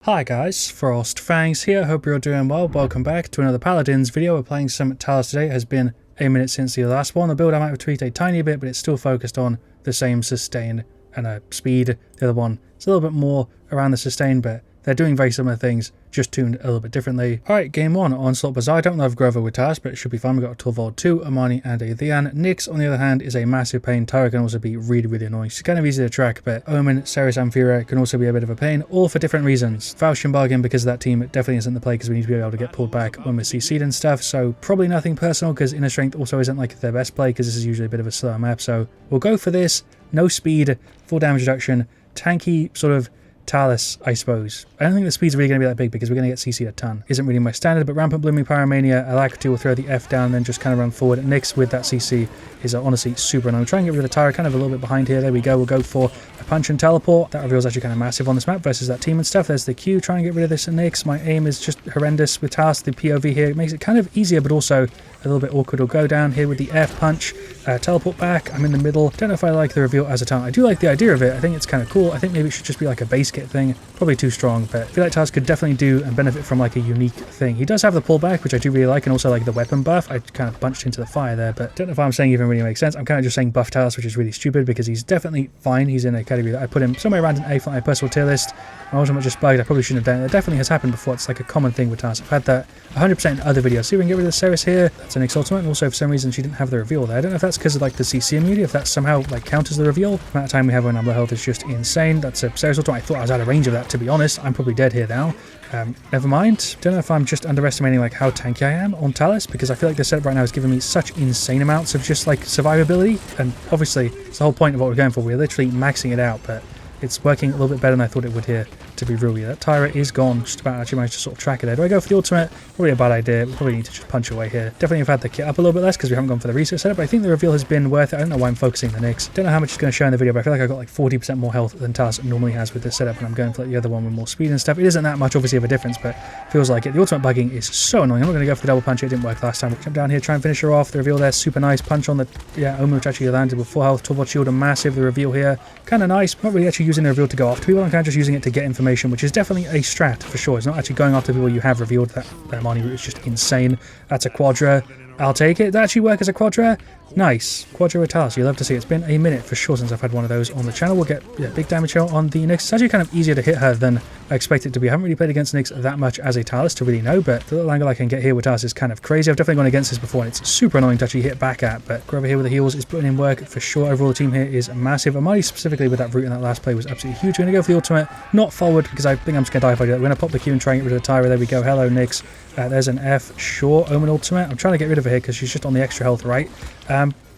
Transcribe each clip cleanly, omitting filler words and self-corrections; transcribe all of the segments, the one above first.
Hi guys, FrostFangs here, hope you're all doing well. Welcome back to another Paladins video. We're playing some Talus today. It has been a minute since the last one. The build I might have tweaked a tiny bit, but it's still focused on the same sustain and speed. The other one is a little bit more around the sustain, but they're doing very similar things, just tuned a little bit differently. Alright, game 1, Onslaught Bazaar. I don't know if Grover with Talus, but it should be fun. We've got a Torvald 2, Amani, and a Thean. Nyx, on the other hand, is a massive pain. Tyra can also be really annoying. She's kind of easy to track, but Omen, Ceres, and Fira can also be a bit of a pain, all for different reasons. Falchion Bargain, because of that team, it definitely isn't the play, because we need to be able to get pulled back when we're CC'd and stuff, so probably nothing personal, because Inner Strength also isn't like their best play, because this is usually a bit of a slower map, so we'll go for this. No speed, full damage reduction, tanky sort of Talus, I suppose. I don't think the speed's really going to be that big because we're going to get CC'd a ton. Isn't really my standard, but Rampant Blooming Pyromania, Alacrity will throw the F down and then just kind of run forward. Nyx with that CC is honestly super annoying. Try and get rid of the Tyra, kind of a little bit behind here. There we go. We'll go for a punch and teleport. That reveal is actually kind of massive on this map versus that team and stuff. There's the Q. Try and get rid of this Nyx. My aim is just horrendous with Talus. The POV here makes it kind of easier, but also a little bit awkward. We'll go down here with the F punch, teleport back. I'm in the middle. Don't know if I like the reveal as a talent. I do like the idea of it. I think it's kind of cool. I think maybe it should just be like a base kit thing. Probably too strong, but I feel like Talus could definitely do and benefit from like a unique thing. He does have the pullback, which I do really like, and also like the weapon buff. I kind of bunched into the fire there, but don't know if I'm saying even really makes sense. I'm kind of just saying buff Talus, which is really stupid because he's definitely fine. He's in a category that I put him somewhere around an A for my personal tier list. My ultimate just bugged. I probably shouldn't have done it. That definitely has happened before. It's like a common thing with Talus. I've had that 100% in other videos. See if we can get rid of Ceres here. That's an Nyx ultimate, and also for some reason she didn't have the reveal there. I don't know if that's because of like the CC immunity, if that somehow like counters the reveal. The amount of time we have on number health is just insane. That's a Ceres ultimate. I thought I was out of range of that, to be honest. I'm probably dead here now. Never mind. Don't know if I'm just underestimating like how tanky I am on Talus, because I feel like the setup right now is giving me such insane amounts of just like survivability, and obviously it's the whole point of what we're going for. We're literally maxing it out, but it's working a little bit better than I thought it would here, to be real. That Tyra is gone. Just about actually managed to sort of track it there. Do I go for the ultimate? Probably a bad idea. We probably need to just punch away here. Definitely have had the kit up a little bit less because we haven't gone for the research setup, but I think the reveal has been worth it. I don't know why I'm focusing the Nyx. Don't know how much it's going to show in the video, but I feel like I got like 40% more health than Talus normally has with this setup, and I'm going for like the other one with more speed and stuff. It isn't that much obviously of a difference, but feels like it. The ultimate bugging is so annoying. I'm not going to go for the double punch. It didn't work last time. We'll jump down here, try and finish her off. The reveal there, super nice. Punch on the Omen, which actually landed with full health. Torvald shield, a massive. The reveal here, kind of nice. Not really actually using the reveal to go after people. I'm kind of just using it to get information, which is definitely a strat for sure. It's not actually going after people you have revealed. That Amani route is just insane. That's a Quadra. I'll take it. Did that actually work as a Quadra? Nice. Quadra with Talus. You love to see it. It's been a minute for sure since I've had one of those on the channel. We'll get big damage here on the Nyx. It's actually kind of easier to hit her than I expect it to be. I haven't really played against Nyx that much as a Talus to really know, but the little angle I can get here with Talus is kind of crazy. I've definitely gone against this before, and it's super annoying to actually hit back at, but Grover here with the heals is putting in work for sure. Overall, the team here is massive. Amani specifically with that route in that last play was absolutely huge. We're going to go for the ultimate, not forward, because I think I'm just going to die if I do that. We're going to pop the Q and try and get rid of the Tyra. There we go. Hello, Nyx. There's an F. Sure, Omen ultimate. I'm trying to get rid of her here because she's just on the extra health, right?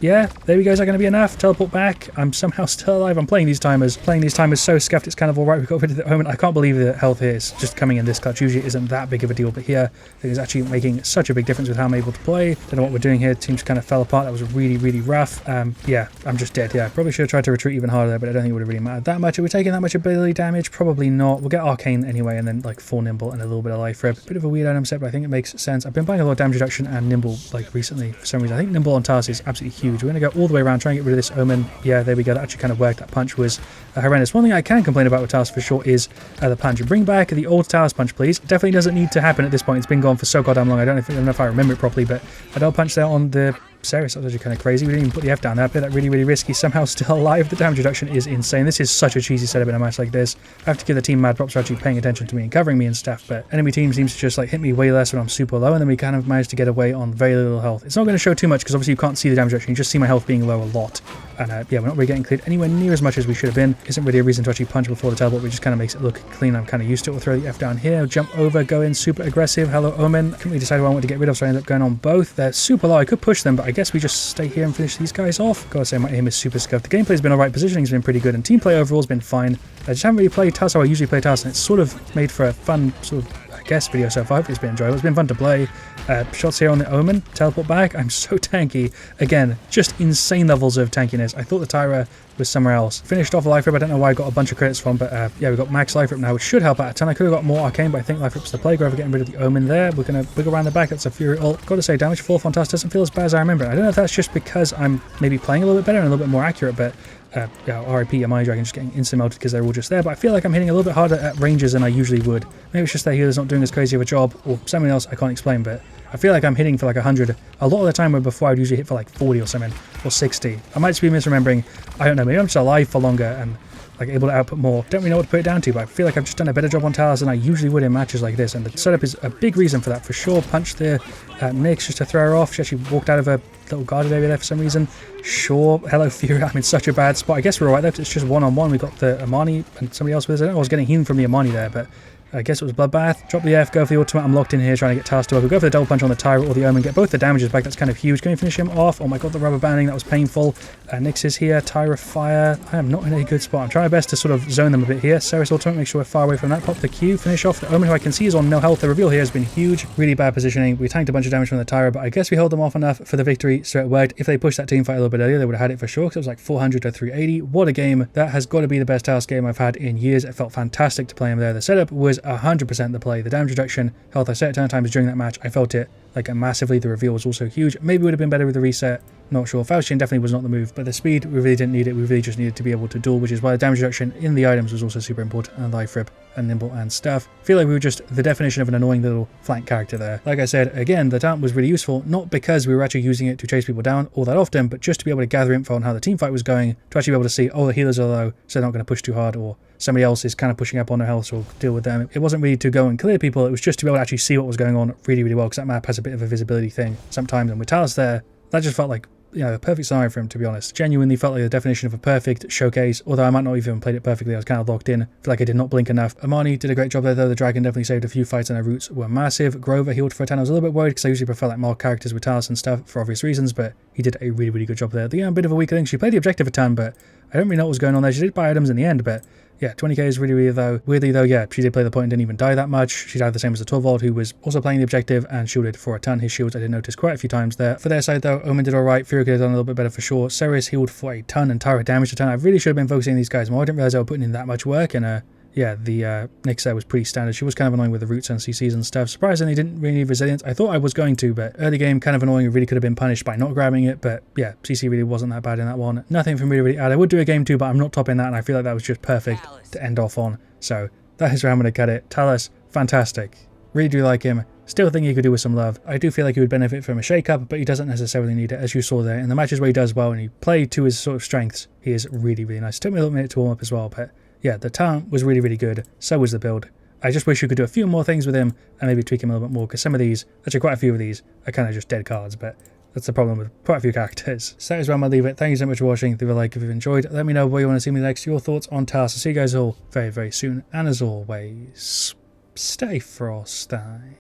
Yeah, there we go. Is that going to be enough? Teleport back. I'm somehow still alive. I'm playing these timers. Playing these timers so scuffed, it's kind of alright. We got rid of the Omen. I can't believe the health here is just coming in this clutch. Usually it isn't that big of a deal, but here it is actually making such a big difference with how I'm able to play. Don't know what we're doing here. The team just kind of fell apart. That was really rough. Yeah, I'm just dead. Yeah, probably should have tried to retreat even harder there, but I don't think it would have really mattered that much. Are we taking that much ability damage? Probably not. We'll get Arcane anyway, and then like 4 Nimble and a little bit of Life Rip. Bit of a weird item set, but I think it makes sense. I've been buying a lot of damage reduction and Nimble like recently for some reason. I think Nimble on Talus is absolutely huge. We're going to go all the way around, try and get rid of this Omen. Yeah, there we go. That actually kind of worked. That punch was horrendous. One thing I can complain about with Talus for sure is the punch. Bring back the old Talus punch, please. Definitely doesn't need to happen at this point. It's been gone for so goddamn long. I don't know if I remember it properly, but I don't punch there on the Ceres. That was actually kind of crazy. We didn't even put the F down there. I played that really risky. Somehow still alive. The damage reduction is insane. This is such a cheesy setup in a match like this. I have to give the team mad props for actually paying attention to me and covering me and stuff, but enemy team seems to just like hit me way less when I'm super low, and then we kind of managed to get away on very little health. It's not going to show too much because obviously you can't see the damage reduction. You just see my health being low a lot. And yeah, we're not really getting cleared anywhere near as much as we should have been. Isn't really a reason to actually punch before the teleport, which just kind of makes it look clean. I'm kind of used to it. We'll throw the F down here, jump over, go in super aggressive. Hello, Omen. Couldn't really decide who I want to get rid of, so I ended up going on both. They're super low. I could push them, but I guess we just stay here and finish these guys off. Gotta say, my aim is super scuffed. The gameplay's been alright, positioning's been pretty good, and team play overall's been fine. I just haven't really played Talus how I usually play Talus, and it's sort of made for a fun sort of guest video so far. Hopefully it's been enjoyable. It's been fun to play. Shots here on the Omen. Teleport back. I'm so tanky. Again, just insane levels of tankiness. I thought the Tyra was somewhere else. Finished off Life Rip. I don't know why I got a bunch of credits from, but yeah, we've got max Life Rip now, which should help out a ton. I could have got more Arcane, but I think Life Rip's the play. Grover getting rid of the Omen there. We're going to wiggle around the back. That's a Fury ult. Got to say, damage 4 Fontas doesn't feel as bad as I remember. I don't know if that's just because I'm maybe playing a little bit better and a little bit more accurate, but RIP Amani Dragon just getting instant melted because they're all just there, but I feel like I'm hitting a little bit harder at ranges than I usually would. Maybe it's just that healer's not doing as crazy of a job, or something else I can't explain, but I feel like I'm hitting for like 100 a lot of the time, where before I'd usually hit for like 40 or something, or 60. I might just be misremembering. I don't know, maybe I'm just alive for longer and like able to output more. Don't really know what to put it down to, but I feel like I've just done a better job on Talus than I usually would in matches like this, and the setup is a big reason for that for sure. Punch the Nyx just to throw her off. She actually walked out of a little guarded area there for some reason. Sure, hello Fury, I'm in such a bad spot. I guess we're alright though, because it's just one-on-one. We got the Amani and somebody else with us. I don't know, I was getting healed from the Amani there, but I guess it was Bloodbath. Drop the F, go for the ultimate. I'm locked in here trying to get Talus to work. We'll go for the double punch on the Tyra or the Omen, get both the damages back. That's kind of huge. Can we finish him off? Oh my god, the rubber banding, that was painful. Nyx is here. Tyra fire. I am not in a good spot. I'm trying my best to sort of zone them a bit here. Ceres ultimate, make sure we're far away from that. Pop the Q, finish off the Omen, who I can see is on no health. The reveal here has been huge. Really bad positioning. We tanked a bunch of damage from the Tyra, but I guess we held them off enough for the victory, so it worked. If they pushed that team fight a little bit earlier, they would have had it for sure, because it was like 400 to 380. What a game. That has got to be the best Talus game I've had in years. It felt fantastic to play him there. The setup was 100% the play. The damage reduction, health, I set it 10 times during that match. I felt it like massively. The reveal was also huge. Maybe would have been better with the reset. Not sure. Faustian definitely was not the move, but the speed, we really didn't need it. We really just needed to be able to duel, which is why the damage reduction in the items was also super important, and life rip and nimble and stuff. I feel like we were just the definition of an annoying little flank character there. Like I said, again, the talent was really useful, not because we were actually using it to chase people down all that often, but just to be able to gather info on how the team fight was going, to actually be able to see, oh, the healers are low, so they're not going to push too hard, or somebody else is kind of pushing up on their health, so we'll deal with them. It wasn't really to go and clear people, it was just to be able to actually see what was going on really, really well, because that map has a bit of a visibility thing sometimes, and with Talus there, that just felt like, you know, a perfect scenario for him, to be honest. Genuinely felt like the definition of a perfect showcase, although I might not even played it perfectly. I was kind of locked in. I feel like I did not blink enough. Amani did a great job there, though. The Dragon definitely saved a few fights, and our roots were massive. Grover healed for a 10. I was a little bit worried, because I usually prefer like more characters with Talus and stuff for obvious reasons, but he did a really, really good job there. The bit of a weaker thing. She played the objective a ton, but I don't really know what was going on there. She did buy items in the end, but yeah, 20k is really weird though. Weirdly though, yeah, she did play the point and didn't even die that much. She died the same as the 12-volt, who was also playing the objective and shielded for a ton. His shields I did notice quite a few times there. For their side though, Omen did alright. Fury could have done a little bit better for sure. Ceres healed for a ton and Tyra damaged a ton. I really should have been focusing on these guys more. I didn't realize they were putting in that much work, and yeah, the Nyx there was pretty standard. She was kind of annoying with the roots and CCs and stuff. Surprisingly, didn't really need resilience. I thought I was going to, but early game kind of annoying. It really could have been punished by not grabbing it, but yeah, CC really wasn't that bad in that one. Nothing from really add. I would do a game 2, but I'm not topping that, and I feel like that was just perfect to end off on. So that is where I'm going to cut it. Talus, fantastic. Really do like him. Still think he could do with some love. I do feel like he would benefit from a shake-up, but he doesn't necessarily need it, as you saw there. In the matches where he does well and he played to his sort of strengths, he is really, really nice. It took me a little minute to warm up as well, but yeah, the talent was really, really good. So was the build. I just wish you could do a few more things with him and maybe tweak him a little bit more, because some of these, actually quite a few of these, are kind of just dead cards, but that's the problem with quite a few characters. So that is where I'm going to leave it. Thank you so much for watching. Leave a like if you've enjoyed. Let me know where you want to see me next, your thoughts on Talus. I'll see you guys all very, very soon. And as always, stay frosty.